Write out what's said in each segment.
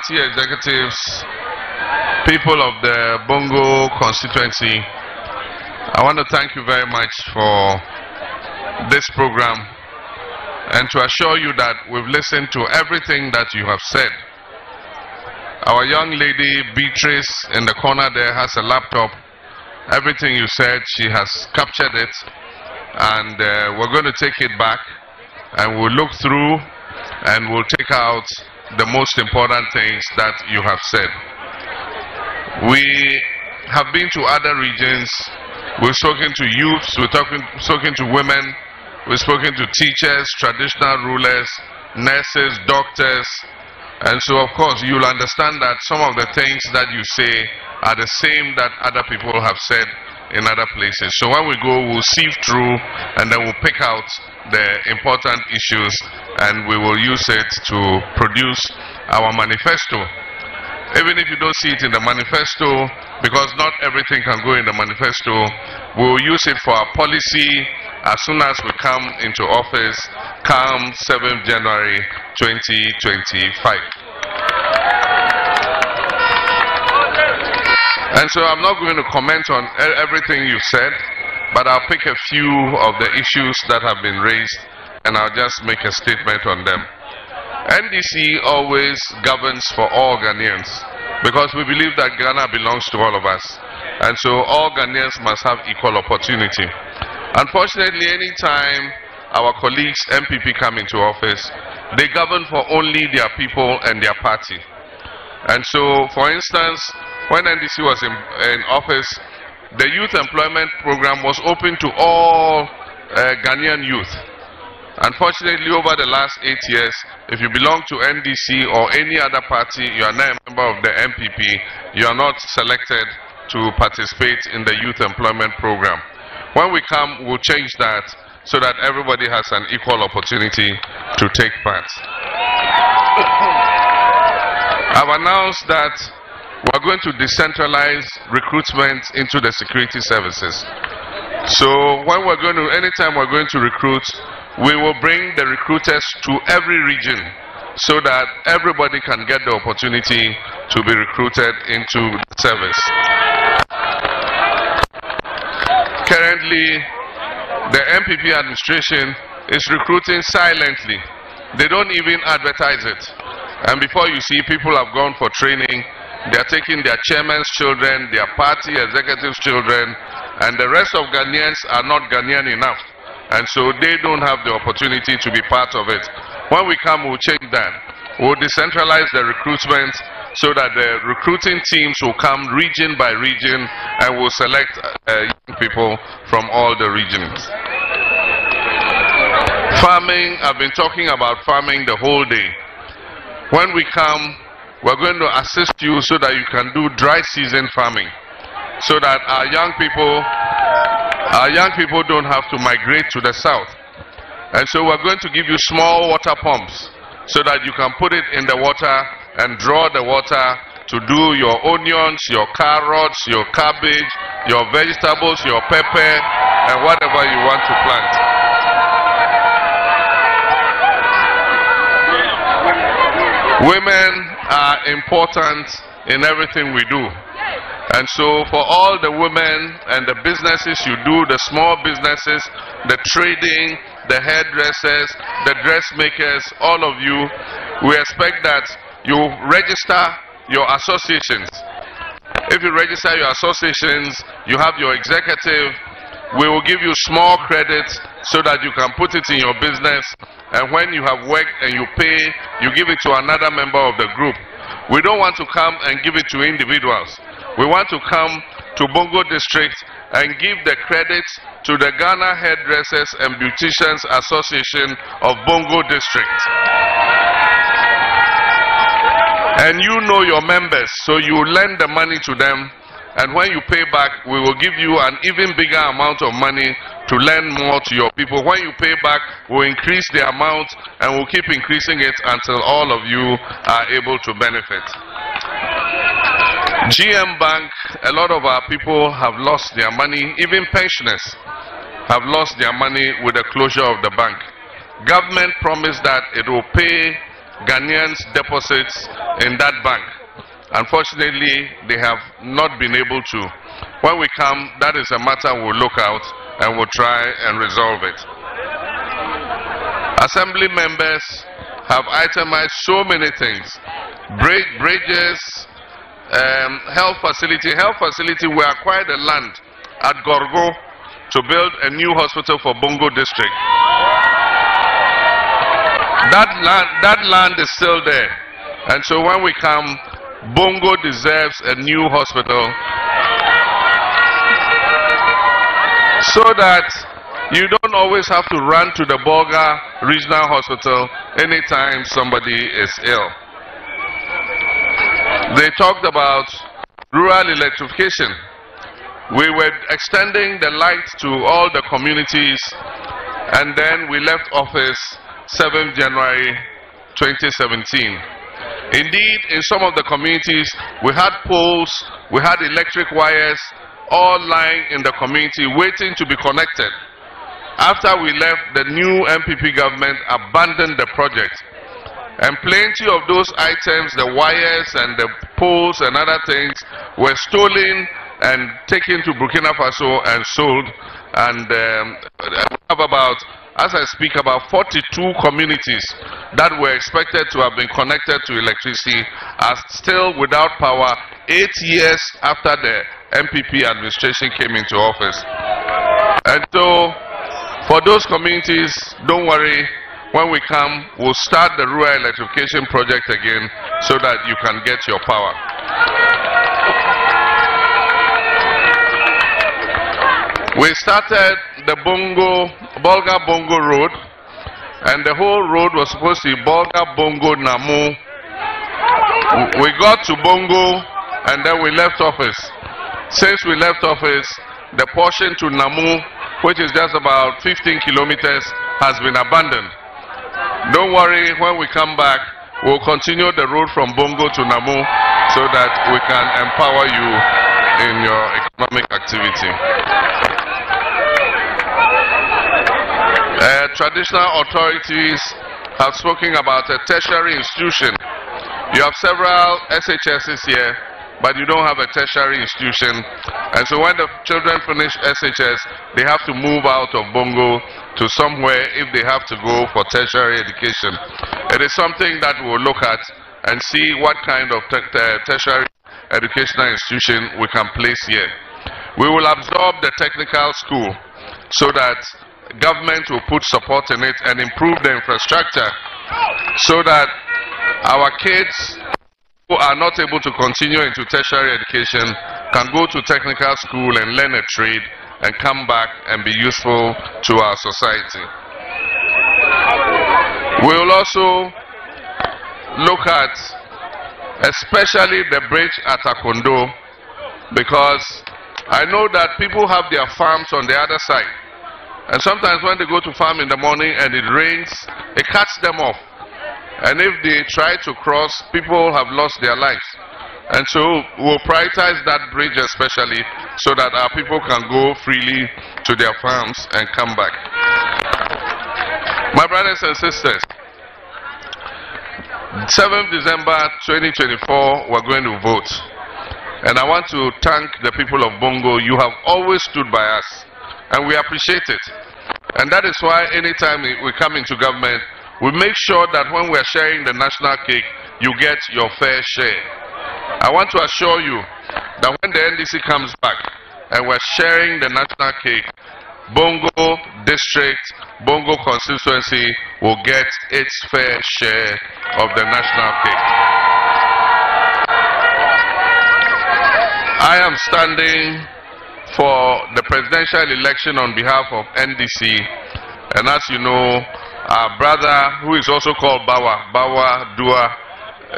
party executives, people of the Bongo constituency, I want to thank you very much for this program and to assure you that we've listened to everything that you have said. Our young lady Beatrice in the corner there has a laptop. Everything you said, she has captured it, and we're going to take it back and we'll look through and we'll take out the most important things that you have said. We have been to other regions. We've spoken to youths, we've spoken to women, we've spoken to teachers, traditional rulers, nurses, doctors. And so, of course, you'll understand that some of the things that you say are the same that other people have said in other places. So when we go, we'll sift through and then we'll pick out the important issues and we will use it to produce our manifesto. Even if you don't see it in the manifesto, because not everything can go in the manifesto, we'll use it for our policy as soon as we come into office, come 7th January 2025. And so I'm not going to comment on everything you said, but I'll pick a few of the issues that have been raised and I'll just make a statement on them. NDC always governs for all Ghanaians because we believe that Ghana belongs to all of us. And so all Ghanaians must have equal opportunity. Unfortunately, anytime our colleagues, MPP, come into office, they govern for only their people and their party. And so, for instance, when NDC was in office, the youth employment program was open to all Ghanaian youth. Unfortunately, over the last 8 years, if you belong to NDC or any other party, you are not a member of the MPP, you are not selected to participate in the youth employment program. When we come, we'll change that so that everybody has an equal opportunity to take part. I've announced that we're going to decentralize recruitment into the security services. So when we're going to, anytime we're going to recruit, we will bring the recruiters to every region so that everybody can get the opportunity to be recruited into the service. Currently, the MPP administration is recruiting silently. They don't even advertise it. And before you see, people have gone for training. They are taking their chairman's children, their party executives' children, and the rest of Ghanaians are not Ghanaian enough. And so they don't have the opportunity to be part of it. When we come, we'll change that. We'll decentralize the recruitment so that the recruiting teams will come region by region and will select young people from all the regions. Farming, I've been talking about farming the whole day. When we come, we're going to assist you so that you can do dry season farming, so that our young people don't have to migrate to the south. And so we're going to give you small water pumps so that you can put it in the water and draw the water to do your onions, your carrots, your cabbage, your vegetables, your pepper, and whatever you want to plant. Women are important in everything we do. And so for all the women and the businesses you do, the small businesses, the trading, the hairdressers, the dressmakers, all of you, we expect that you register your associations. If you register your associations, you have your executive, we will give you small credits so that you can put it in your business, and when you have worked and you pay, you give it to another member of the group. We don't want to come and give it to individuals. We want to come to Bongo District and give the credits to the Ghana Hairdressers and Beauticians Association of Bongo District. And you know your members, so you lend the money to them, and when you pay back, we will give you an even bigger amount of money to lend more to your people. When you pay back, we'll increase the amount and we'll keep increasing it until all of you are able to benefit. GM Bank, a lot of our people have lost their money, even pensioners have lost their money with the closure of the bank. Government promised that it will pay Ghanaians' deposits in that bank. Unfortunately, they have not been able to. When we come, that is a matter we'll look out and we'll try and resolve it. Assembly members have itemized so many things. Bridges, health facility. Health facility, we acquired a land at Gorgo to build a new hospital for Bongo district. That land is still there. And so when we come, Bongo deserves a new hospital so that you don't always have to run to the Bolga Regional Hospital anytime somebody is ill. They talked about rural electrification. We were extending the light to all the communities, and then we left office 7th January 2017. Indeed, in some of the communities, we had poles, we had electric wires, all lying in the community waiting to be connected. After we left, the new MPP government abandoned the project. And plenty of those items, the wires and the poles and other things, were stolen and taken to Burkina Faso and sold. And we have about, as I speak, about 42 communities that were expected to have been connected to electricity are still without power 8 years after the MPP administration came into office. And so, for those communities, don't worry, when we come, we'll start the rural electrification project again so that you can get your power. We started the Bolga Bongo Road, and the whole road was supposed to be Bolga Bongo Namu. We got to Bongo, and then we left office. Since we left office, the portion to Namu, which is just about 15 kilometers, has been abandoned. Don't worry, when we come back, we'll continue the road from Bongo to Namu so that we can empower you in your economic activity. Traditional authorities have spoken about a tertiary institution. You have several SHSs here, but you don't have a tertiary institution. And so when the children finish SHS, they have to move out of Bongo to somewhere if they have to go for tertiary education. It is something that we'll look at and see what kind of tertiary educational institution we can place here. We will absorb the technical school so that government will put support in it and improve the infrastructure so that our kids who are not able to continue into tertiary education can go to technical school and learn a trade and come back and be useful to our society. We will also look at especially the bridge at Akondo, because I know that people have their farms on the other side, and sometimes when they go to farm in the morning and it rains, it cuts them off. And if they try to cross, people have lost their lives. And so we'll prioritize that bridge especially so that our people can go freely to their farms and come back. My brothers and sisters, 7th December 2024, we're going to vote. And I want to thank the people of Bongo. You have always stood by us, and we appreciate it. And that is why anytime we come into government, we make sure that when we are sharing the national cake, you get your fair share. I want to assure you that when the NDC comes back and we're sharing the national cake, Bongo district, Bongo constituency will get its fair share of the national cake. I am standing for the presidential election on behalf of NDC, and as you know, our brother, who is also called Bawa Dua,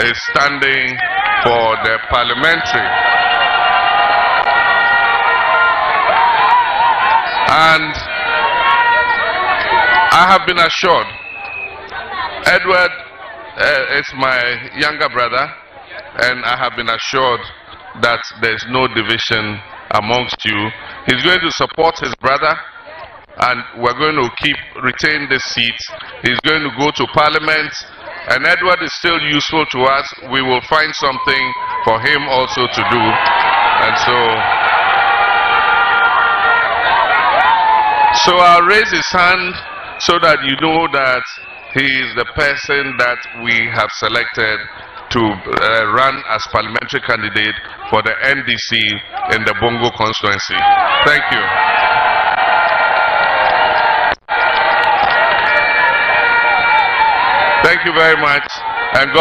is standing for the parliamentary. And I have been assured, Edward is my younger brother, and I have been assured that there is no division amongst you. He's going to support his brother, and we're going to retain this seat. He's going to go to parliament, and Edward is still useful to us, we will find something for him also to do. And so I'll raise his hand so that you know that he is the person that we have selected to run as parliamentary candidate for the NDC in the Bongo constituency. Thank you. Thank you very much, and God